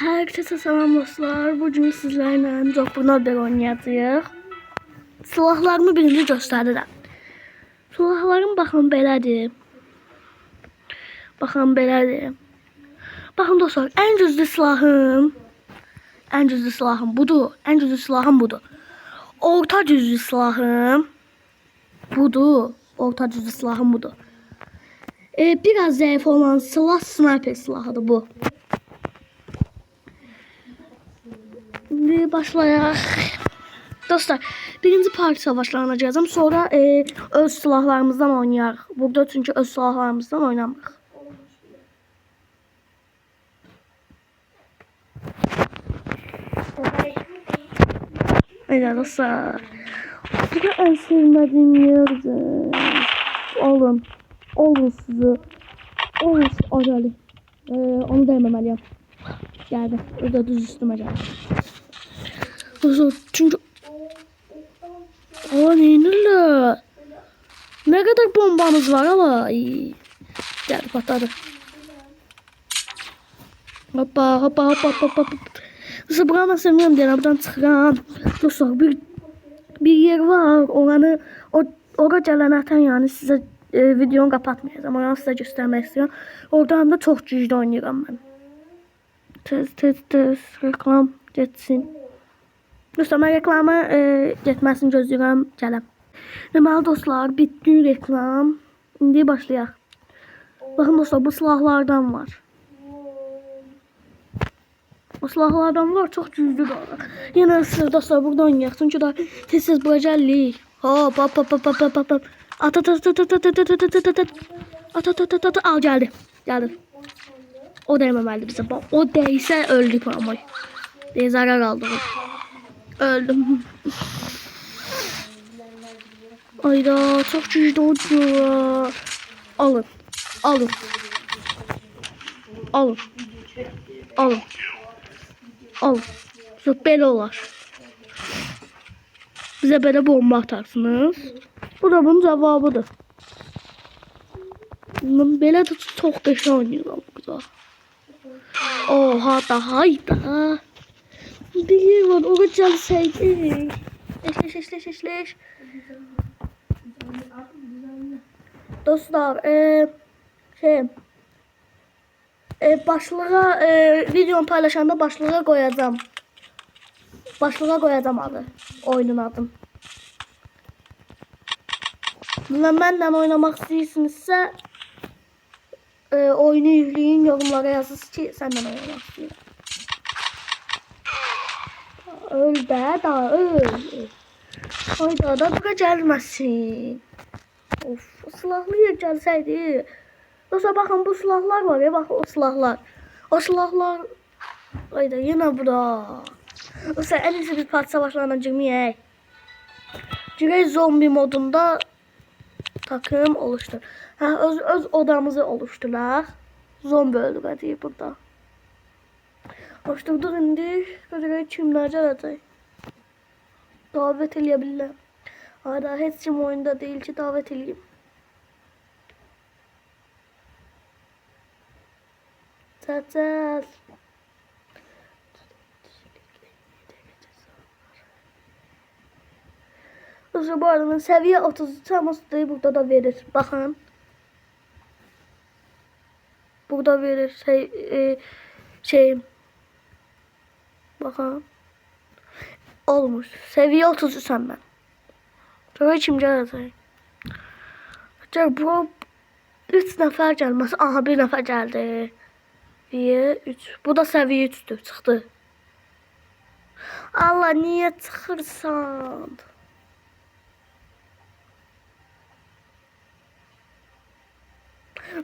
Herkese selam dostlar. Bugün sizlerle Jokbuna bir oynayacağıq. Silahlarımı birinci göstərirəm. Silahlarım baxın belədir. Baxın dostlar, en cüzdü silahım budur. En cüzdü silahım budur. Orta cüzdü silahım budur. Biraz zayıf olan silah sniper silahıdır bu. Başlayaq. Dostlar, birinci parti savaşlanacağız. Sonra öz silahlarımızdan oynayarıq. Burada çünkü öz silahlarımızdan oynamırıq. Evet dostlar. Bu da en sevmediğim yerdir. Olun sizi. Olun acele. Onu dememeliyim. Geldi. O da düz üstüme geldi. Çünkü neynirler? Ne kadar bombamız var ama geldi patladı. Hoppa. Dostlar buranı sevmiyorum diye buradan çıkan. Dostlar bir yer var. Oraya gelənətən yani size videonu kapatmayacağım. Onu size göstermek istiyorum. Oradan da çok cücdə oynayıram ben. Tez reklam geçsin. Dostlar, mən reklamı getməsini gözləyirəm, gələm. Deməli dostlar, bitdi reklam. İndi başlayaq. Baxın dostlar, bu silahlardan var. Çox cüzdür olur. Yenə siz dostlar buradan oynayaq. Çünki da tez bura gəlirik. Hop. At. Al gəldi. O değməməlidir bizə. O değsə öldük ama. Zarar aldım. Öldüm. Ayda çok cüzdü oluyor. Alın. Böyle olar. Bize böyle bomba atarsınız. Bu da bunun cevabıdır. Belə də çox qəşəng oynayıram burada. Oha da hayda. Bir var, o gelseydi. Eşleş. Dostlar, başlığa videonu paylaşanda başlığa koyacağım. Adı. Oyunun adım. Benimle oynamak istəyirsinizsə oyunu yükləyin, yorumlara yazırsınız ki senden oynamak istiyorum. Öl be, daha öl. Hayda da bura gelmesin. Of, silahlı yer gelseydi. Dostlar bakın bu silahlar var ya, bakın o silahlar. Hayda yine bura. Dostlar en iyisi biz parti savaşlarına girmeyek. Girey zombi modunda takım oluştur. Öz odamızı oluşturlar. Zombi öldürəcəyik burada. Başladık indi. Görək kimlər gələcək. Davet eləyə bilirəm. Hala heç kim oyunda değil ki davet eləyim. Çəçəl. Bu arada seviye 33 ama burada da verir. Bakın. Burada verir bakın. Olmuş. Seviye 33 ben. Sonra kim gelecek? Bu 3 nefer gelmesi. Aha 1 nefer geldi. 3. Bu da seviye 3'tür. Çıktı. Allah niye çıkırsan?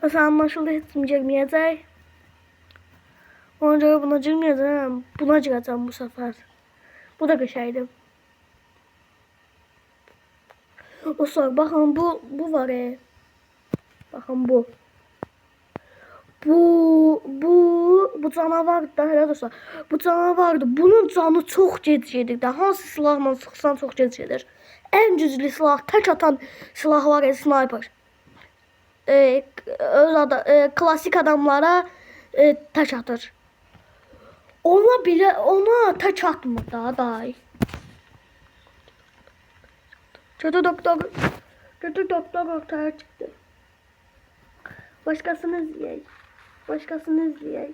Mesela anlaşıldı hiç girmeyecek. Ona göre buna girmeyeceğim. Buna gireceğim bu sefer. Bu da geçeydim. O sonra bakın bu var ya. Bakın bu. Bu canavar da hele dostlar. Bu canavardı. Bunun canı çok gedir. Hansı silahla sıksan çok gedir. En cüzlü silah, tek atan silah var ya, sniper. Klasik adamlara tek atır. Ona bile ona taç atmır daha day. Kötü doktor ortaya çıktı. Başkasını izleyey. Başkasını izleyey.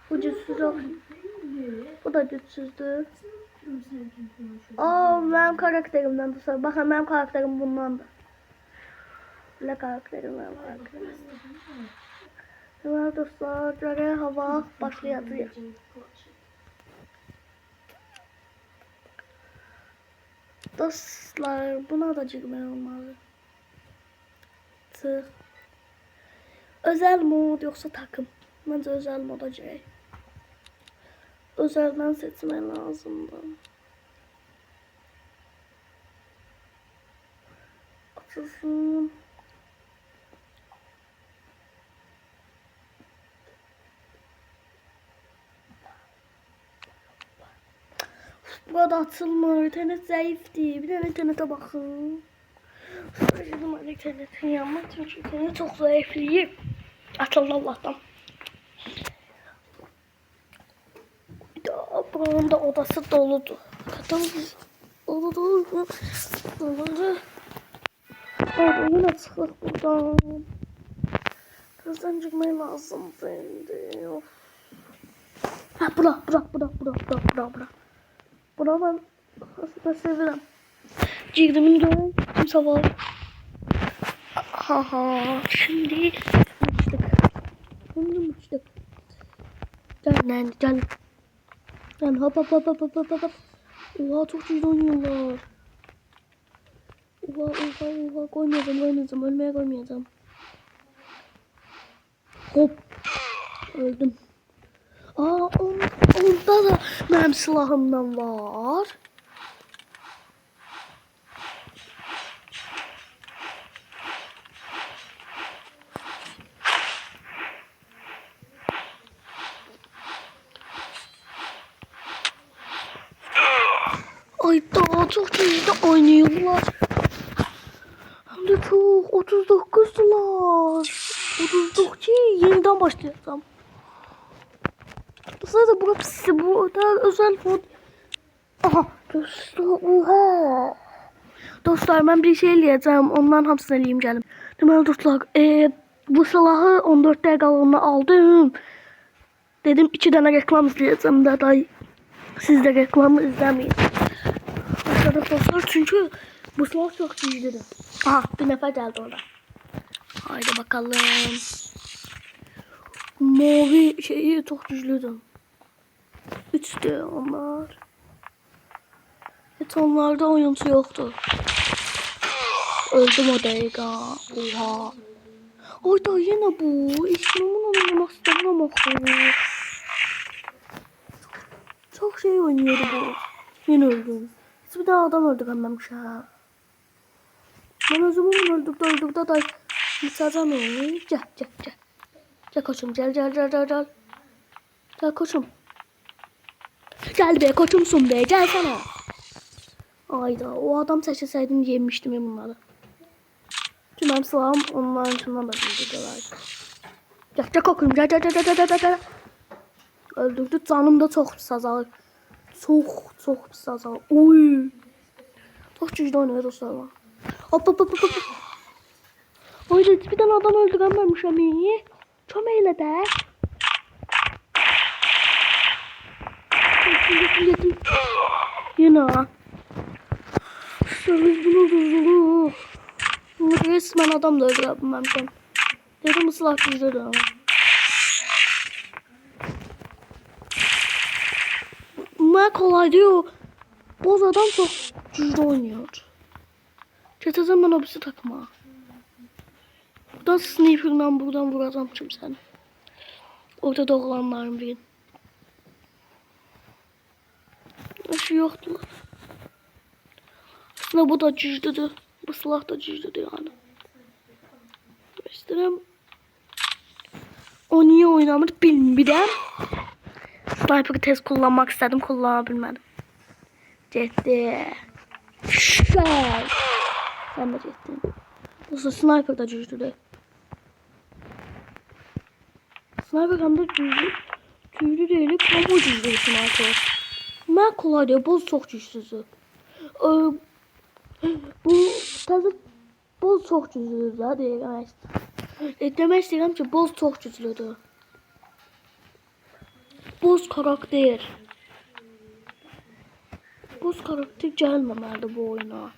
Bu cütsüz o. Bu da cütsüzdü. Benim karakterimden bu sefer. Bakın benim karakterim bundandır. Ne karakterim benim karakterim. Evet dostlar, göre hava başlayacak. Dostlar, buna da girmeye olmalı. Tığ. Özel mod yoksa takım. Bence özel moda girək. Özelden seçmək lazımdır. Açılsın. Burada açılmır. İnternet zayıfdır. Bir de internete bakın. Söyledim internetin yanına. Çünkü internet çok zayıflıyım. Açıldı Allah'tan. Buranın da odası doludu. Kadın doludu. Abi yine çıkıp buradan. Gözden çıkmaya lazım şimdi. Ha bura. Bura ben aslında severim. Girdiğimi görün. Kimse var. Şimdi uçtuk. Gel. Lan hop. Oha çok güzel oynuyorlar. Oha koymayacağım. Ölmeye koymayacağım. Hop. Öldüm. Onda da benim silahımdan var. Ay daha çok hızlı oynuyorlar. Hem de çok 39'dular. 39 yeniden başlayacağım. Zaten burada özel mod. Aha dostlar. Dostlar ben bir şey eləyəcəm. Ondan hamısını eləyim gəlim. Deməli dostlar, bu silahı 14 dəqiqəliyində aldım. Dedim 2 dənə reklam izləyəcəm də day. Siz de reklamı izlemeyin. Aşağıda dostlar çünkü bu silah çok güçlüdür. Aha bir nefer geldi orada. Haydi bakalım. Mavi şeyi çok güçlüdür. 3'tü onlar. Hiç onlarda oyuncu yoktu. Öldüm o dakika. Oha. Orada yine bu. İsmimin oynamak istemem okuyum. Çok şey oynuyordu bu. Yine öldüm. Bir daha adam öldürememiş ha. Ben özümü öldürdükdə da bıçacağım onu. Gel. Gel koçum gel. Gel koçum. Gel be koçumsun be gelsene. Ayda o adam seçseydim yemiştim ya bunları. Çünkü benim silahım onların içinden de bildirdiler. Gel koçum gel. Öldürdü canım da çok pis azalır. Çok pis azalır. Oy. Çok güçlü oynuyor dostlar. Hop. Oyda bir tane adam öldürememiş ami. Çömeyle de. Yedim. Yine. Biz bunu durdurdu. Resmen adam da öldürememişim. Dedim bu silah güçlüdür ama. Ne kolay diyor. Boz adam çok güçlü oynuyor. Çeteceğim ben hapsi takma. Buradan sniper'dan buradan vuracağım şimdi seni. Ortada olanların birin. Şu yoktu. Aslında bu da güçlüdür. Bu silah da güçlüdür yani. İstedim. O niye oynamır bilmirəm. Sniper'ı tez kullanmak istedim. Kullanabilmedim. Ciddi. Şay. Sen de ciddi. Dostlar sniper da güçlüdür. Sniper hem de Güclü değil, ama ucuz değilsin artık. Ben kolay değil, boz çok güçsüzü. Bu tadı boz çok güçlüdür da deyirəm. Demək istəyirəm ki, boz çox güclüdür. Boz karakter. Boz karakter gəlməməlidir bu oyuna.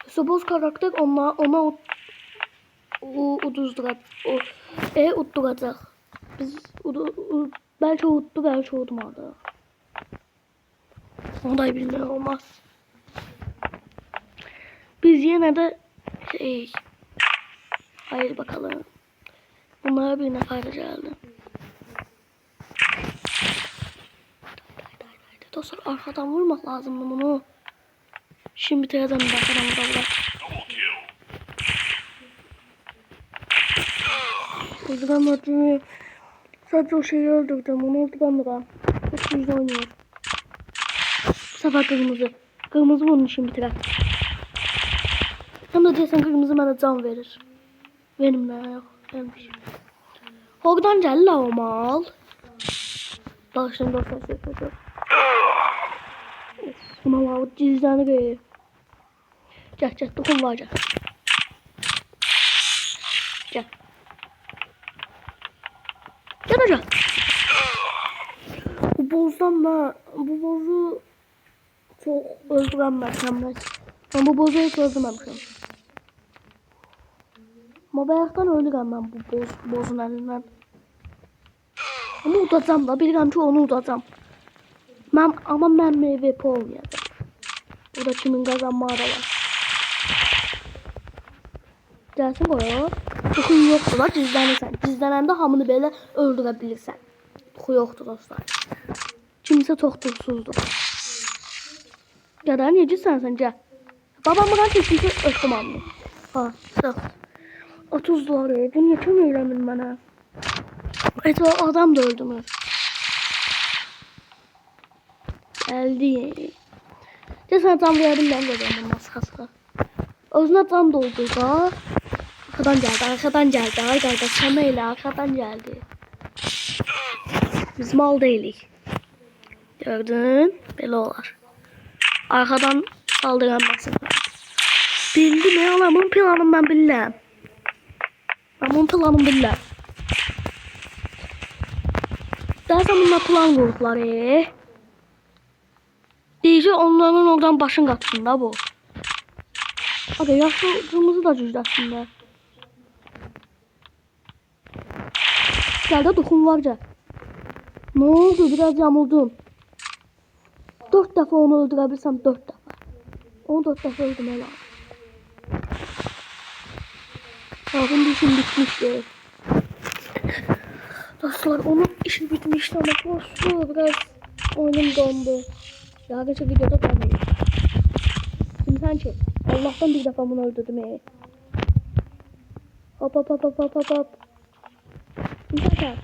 İşte boz karakter ona uduzduracaq. Udduracaq. Biz belki uddu, belki udmadı. Onu da bilmək olmaz. Biz yine de hayır bakalım. Bunlara bir fayda geldi. Dostlar arkadan vurmak lazım bunu. Şimdi bitireceğim de arkadan vuralım. Öldüremedi. Sadece o şeyi öldürdüm. Onu öldüremedi. Çok güzel oynuyor. Bu sefer kırmızı. Kırmızı bunun için bitirer. Hem de deyəsən kırmızı mənə can verir. Benim ne yok. Vermiş. Oradan gəl la o mal. Bak şimdi o ses yapacaq. Buna var cizlənir. Gəl dokun var gəl. Gəl. Gəl. Bu bozu çok öldürəməmişəm mən. Ben bu bozu hiç öldürməmişəm. Ama bayaqdan ölürəm mən bu bozun əlindən. Onu udacam da, bilirəm ki onu udacam. Ama mən MVP olmayacağım. Burada kimin qazanmağı da var. Gəlsin qoyur. Tuxun yoxdur da gizlənirsən. Gizlənəndə hamını belə öldürə bilirsən. Tuxu yoxdur dostlar. Kimsə çox tuxsuzdur. Gəl, necəsən sən, gəl. Babam buradan keçmişsə öpdüm hamını. Ha, sağ. 30 dolar bu niye kim öğrenmir bana? Etraf adam da öldürmüş. Geldi. Sen tam verdim ben de benim maskası. Özüne tam doldu da. Arkadan geldi. Arkadaşlar Sameyle arkadan geldi. Biz mal değilik. Gördün? Böyle olar. Arkadan saldıramazsın. Bildim ya lan bunun planını ben bilmem. Ben bunun planını bilmem. Dersen bunlar plan kurdular Diyece onların oradan başın katsın da bu. Hadi yaşlı kırmızı da cüzdesin de. Gel de dokun var gel. Ne oldu biraz yamuldum. 4 defa onu öldürebilsem 4 defa. 14 defa öldürmeye lazım. Abim işim bitmişti. Dostlar onun işi bitmişti ama dostlar biraz oyunum dondu. Ya geçen videoda dondu. Şimdi sen çek. Allah'tan bir defa bunu öldürdüm Hop. Şimdi sen.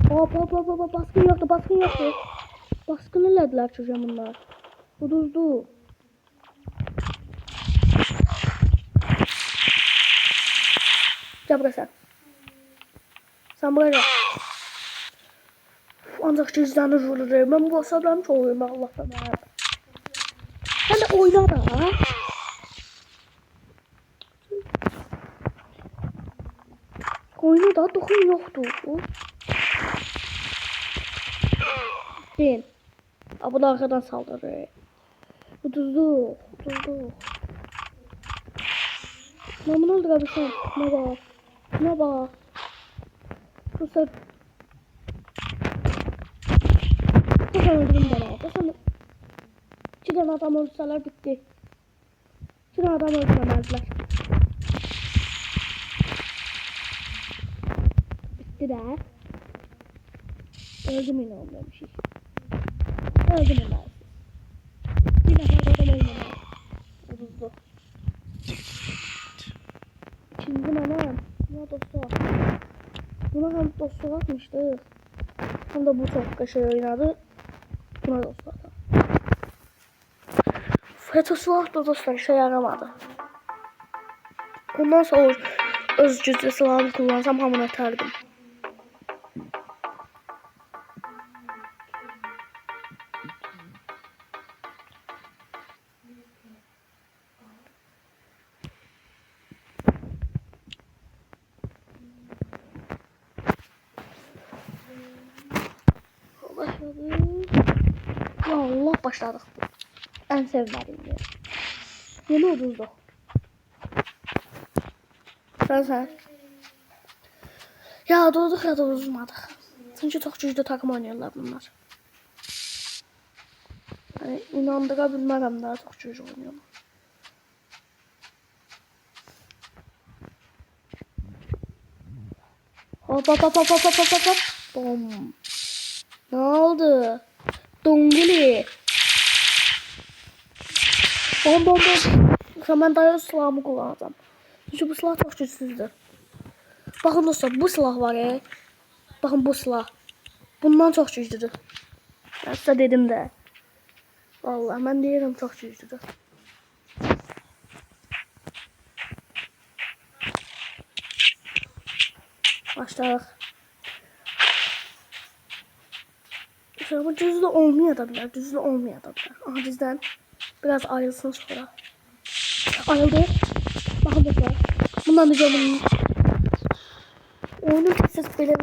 Hop. Baskın yoktu. Baskın elediler çocuğa bunlar. Kudurdu. Gel buraya sen. Sen buraya gel. Ancak cüzdanı vurur. Ben bu asablarım çok oyum Allah'tan. Sen de oyna da. Oyunu da dokun yoktu. Değil. Bu da arkadan saldırır. Uduzdu. Ben bunu öldürebilsem. Ne bak. Bu sefer. Bu sefer öldürdüm bana. Bu sefer. 2 tane adam öldürseler bitti. 2 tane adam öldüremezler. Bitti de. Öldüm yine ondan bir şey. Öldüm yine. Bir defa adam oynamaz. Uduzdu. Çizdim anam. Ya dostlar. Buna hem dostlar atmıştık. Hem de bu çok şey oynadı. Buna dostlar da. Fetoslah da dostlar işe yaramadı. Ondan sonra öz cüzde silahımı kullansam hamını atardım. Ya Allah başladık. En sevmediğim yer. Yeni ucuzdu. Sen. Ya durduk ya da uzmadık. Çünkü çok güçlü takım oynuyorlar bunlar. Yani inandırabilmem daha çok güçlü oynuyorlar. Hop hop hop hop hop hop hop hop. Bom. Ne oldu? Donguli. Bom bom bom. Hemen dayan silahımı kullanacağım. Çünkü bu silah çok güçsüzdür. Bakın dostlar bu silah var ya. Bakın bu silah. Bundan çok güçlüdür. Ben size dedim de. Vallahi ben diyelim çok güçlüdür. Başladık. İşte bu düzlü olmayabilir. Düzlü olmayabilir. Aha bizden biraz ayrılsın sonra. Ayrıldı. Bakın dostlar. Bundan da canım. Oyunun ses bile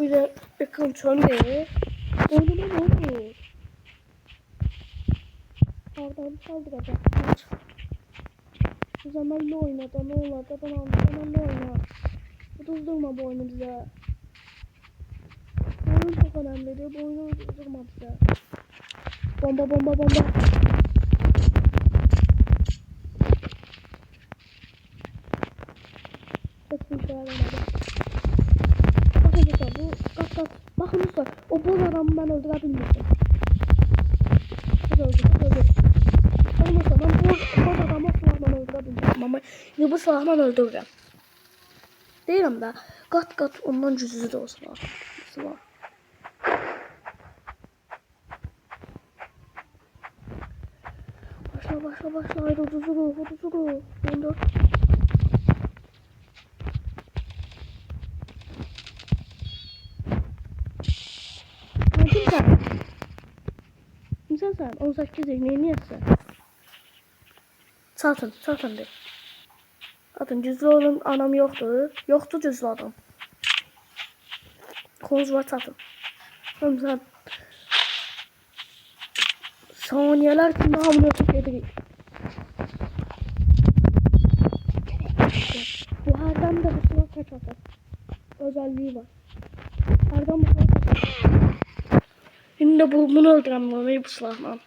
bir kontrol değil. Oyunun ne oldu? Oradan saldıracak. O zaman ne oynadı? Ne oldu? Ben ne oynadı? Durdurma bu oyunu bize. Bu oyun çok önemli. Bu oyunu durdurma bize. Bomba bomba bomba. Çok bir şey aramadım. Bakın lütfen bu kat. Bakın lütfen o bol adamı ben öldürebilmiştim. Öldü. Bakın lütfen ben bol adamı silahla öldürebilmiştim ama yine bu silahla öldüreceğim. Değilim de kat ondan cüzüzü de olsa var. Başla. Haydi huzuru. Ondan. Kimsen sen? 18 ne yapsın? Satın de. Atın cüzlü olan anam yoktu. Yoktu cüzlü adam. Koz var satın. Sen saniyeler kimi hamle atıp edelim. Bu herden de bu silah kaç atar. Özelliği var. Herden bu silah kaç atar. Şimdi de bunu öldüremem bu silahla.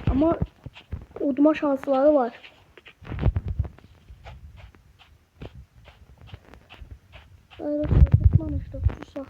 Ama udma şansları var. Daire tutman işte tutsa.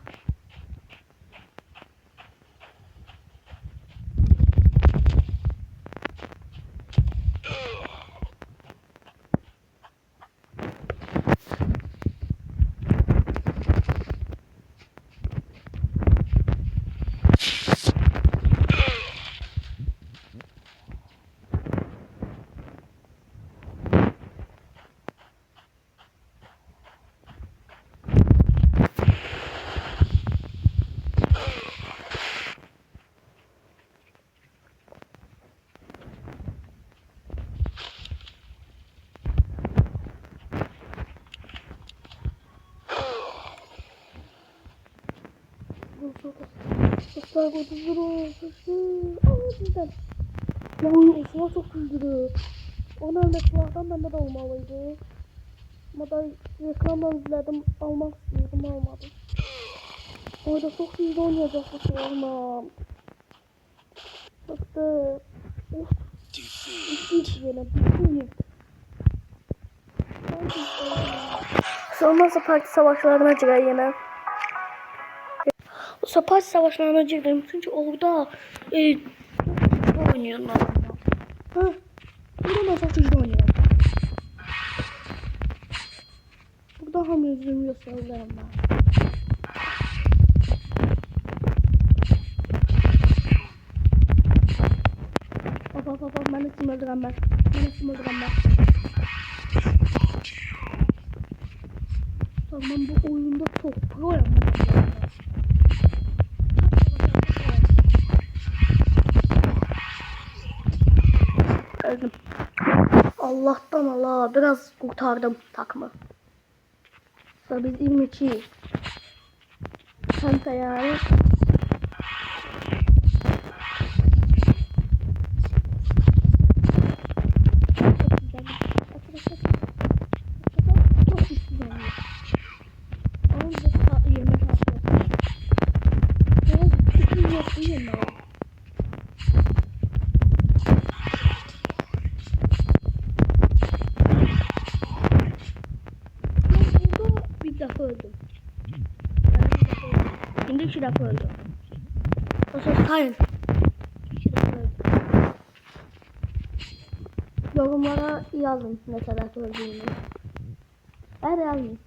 Dostlar bu düzdürü. Bizden. Oy o silah çok düzdürü. Onu elde silahdan bende de olmalıydı. Ama da reklamdan izledim. Almak istiyordum almadım. Orada çok düzdü oynayacak bu silahla. Bıktı. Of. Bitti. Sonrası parti savaşlarına girer yine. O parti savaşlarına girdim çünkü orada oynuyorlar. Ha, burada nasıl çocuk oynuyor? Burada ham yüzümü gösterirlerim ben. Bak, ben isim öldürenmez. Tamam bu oyunda çok proyum. Öldüm. Allah'tan Allah biraz kurtardım takımı. Sonra biz 22. Penta yani. Şimdi 2 dakika öldü. O ses sayın. 2 dakika öldü. Yorumlara yazın ne kadar öldüğünü. Hadi yazın.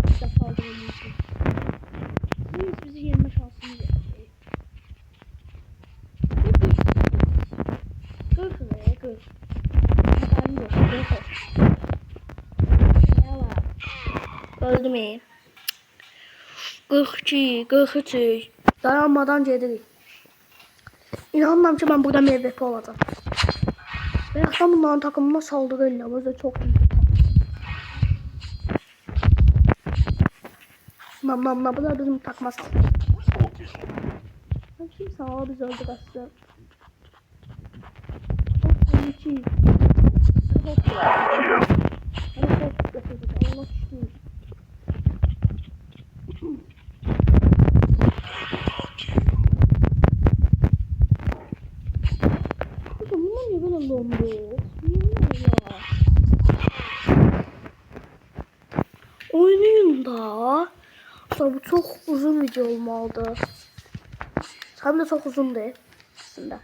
Bir defa öldüğünü. Biz bizi yenme şansını verecek. Gör şuraya gör. Ben yok. Öldüm iyi. 42, 43. Dayanmadan gelirik. İnanmam ki ben burada MVP olacağım. Beyazdan bunların takımına saldırı ediyorum. O da çok iyi. Nam bu da bizim takıma saldırı. Kimse ama biz öldük aslında. Çok iyi. Allah şükür. Bunlar niye böyle dondu? Niye ya? Oynayın da. Tabii çok uzun video olmalı. Hem de çok uzun değil. Aslında.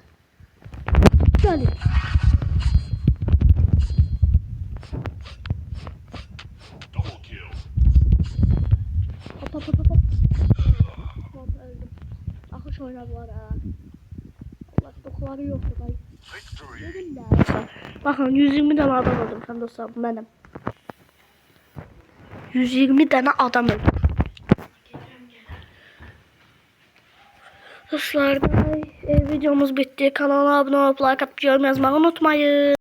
Yani. Hop. Hop öldüm. Akış oynadılar ha. Allah dokuları yoktu dayı. Dedim de. Bakın 120 tane adam öldüm sen dostlar benim. 120 tane adam öldüm. Dostlar videomuz bitti. Kanala abone olup like atıp yorum yazmayı unutmayın.